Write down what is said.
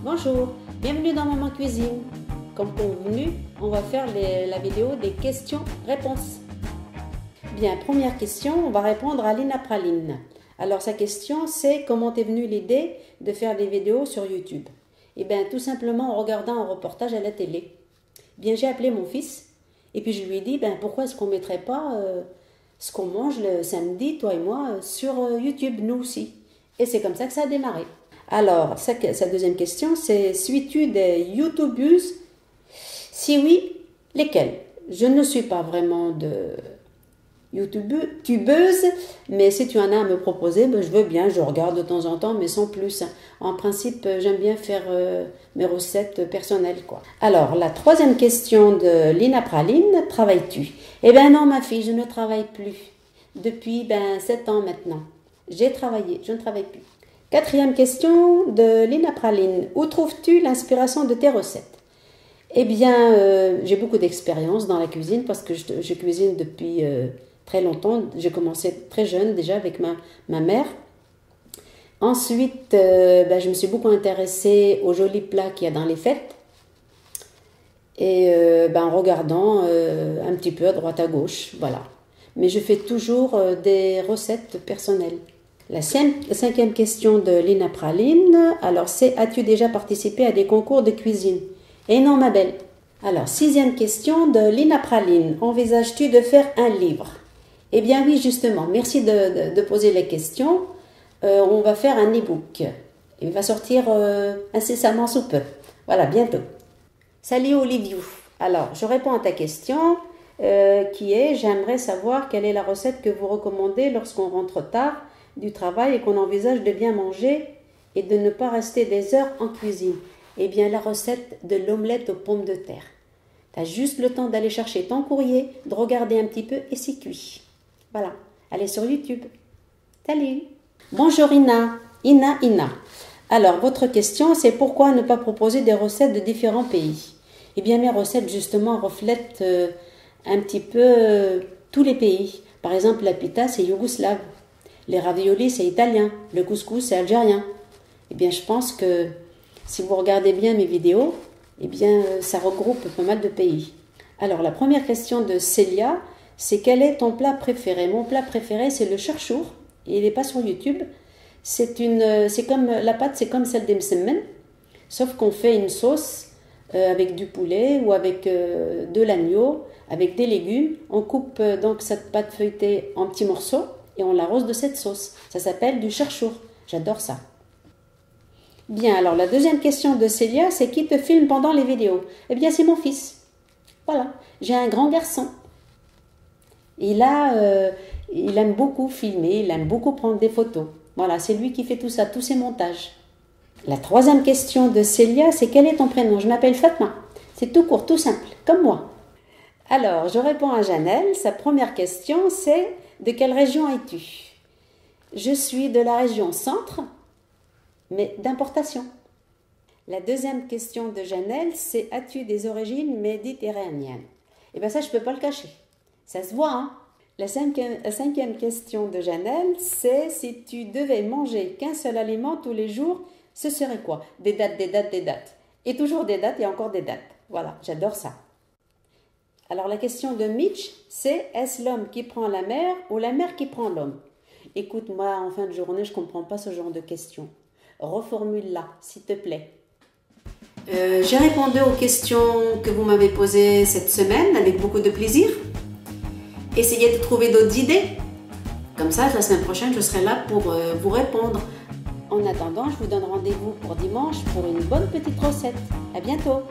Bonjour, bienvenue dans Maman Cuisine. Comme convenu, on va faire la vidéo des questions-réponses. Bien, première question, on va répondre à Lina Praline. Alors sa question c'est comment est venue l'idée de faire des vidéos sur YouTube? Eh bien tout simplement en regardant un reportage à la télé. Bien j'ai appelé mon fils et puis je lui ai dit pourquoi est-ce qu'on ne mettrait pas ce qu'on mange le samedi, toi et moi, sur YouTube, nous aussi. Et c'est comme ça que ça a démarré. Alors, sa deuxième question, c'est suis-tu des YouTubeuses? Si oui, lesquelles? Je ne suis pas vraiment de YouTubeuse, mais si tu en as à me proposer, je veux bien, je regarde de temps en temps, mais sans plus. En principe, j'aime bien faire mes recettes personnelles, quoi. Alors, la troisième question de Lina Praline, travailles-tu? Eh bien non, ma fille, je ne travaille plus. Depuis 7 ans maintenant. J'ai travaillé, je ne travaille plus. Quatrième question de Lina Praline. Où trouves-tu l'inspiration de tes recettes? Eh bien, j'ai beaucoup d'expérience dans la cuisine parce que je cuisine depuis très longtemps. J'ai commencé très jeune déjà avec ma mère. Ensuite, je me suis beaucoup intéressée aux jolis plats qu'il y a dans les fêtes. Et en regardant un petit peu à droite à gauche, voilà. Mais je fais toujours des recettes personnelles. La cinquième question de Lina Praline, alors c'est as-tu déjà participé à des concours de cuisine? Et non ma belle. Alors sixième question de Lina Praline, envisages-tu de faire un livre? Eh bien oui justement, merci de poser les questions. On va faire un e-book. Il va sortir incessamment sous peu. Voilà, bientôt. Salut Olivier. Alors je réponds à ta question qui est j'aimerais savoir quelle est la recette que vous recommandez lorsqu'on rentre tard du travail et qu'on envisage de bien manger et de ne pas rester des heures en cuisine. Eh bien, la recette de l'omelette aux pommes de terre. Tu as juste le temps d'aller chercher ton courrier, de regarder un petit peu et c'est cuit. Voilà, allez sur YouTube. Salut. Bonjour Ina. Ina. Alors, votre question, c'est pourquoi ne pas proposer des recettes de différents pays? Eh bien, mes recettes, justement, reflètent un petit peu tous les pays. Par exemple, la pita, c'est yougoslave. Les raviolis, c'est italien. Le couscous, c'est algérien. Eh bien, je pense que si vous regardez bien mes vidéos, eh bien, ça regroupe pas mal de pays. Alors, la première question de Célia, c'est quel est ton plat préféré? Mon plat préféré, c'est le charchour. Il n'est pas sur YouTube. C'est comme la pâte, c'est comme celle des msemen, sauf qu'on fait une sauce avec du poulet ou avec de l'agneau, avec des légumes. On coupe donc cette pâte feuilletée en petits morceaux et on l'arrose de cette sauce. Ça s'appelle du charchour. J'adore ça. Bien, alors la deuxième question de Célia, c'est qui te filme pendant les vidéos? Eh bien, c'est mon fils. Voilà, j'ai un grand garçon. Il aime beaucoup filmer, il aime beaucoup prendre des photos. Voilà, c'est lui qui fait tout ça, tous ces montages. La troisième question de Célia, c'est quel est ton prénom? Je m'appelle Fatma. C'est tout court, tout simple, comme moi. Alors, je réponds à Janelle. Sa première question, c'est de quelle région es-tu? Je suis de la région centre, mais d'importation. La deuxième question de Janelle, c'est as-tu des origines méditerranéennes? Eh bien ça, je ne peux pas le cacher. Ça se voit, hein? La cinquième question de Janelle, c'est si tu devais manger qu'un seul aliment tous les jours, ce serait quoi? Des dates. Et toujours des dates et encore des dates. Voilà, j'adore ça. Alors la question de Mitch, c'est est-ce l'homme qui prend la mer ou la mer qui prend l'homme? Écoute, moi, en fin de journée, je ne comprends pas ce genre de questions. Reformule-la, s'il te plaît. J'ai répondu aux questions que vous m'avez posées cette semaine avec beaucoup de plaisir. Essayez de trouver d'autres idées. Comme ça, la semaine prochaine, je serai là pour vous répondre. En attendant, je vous donne rendez-vous pour dimanche pour une bonne petite recette. À bientôt!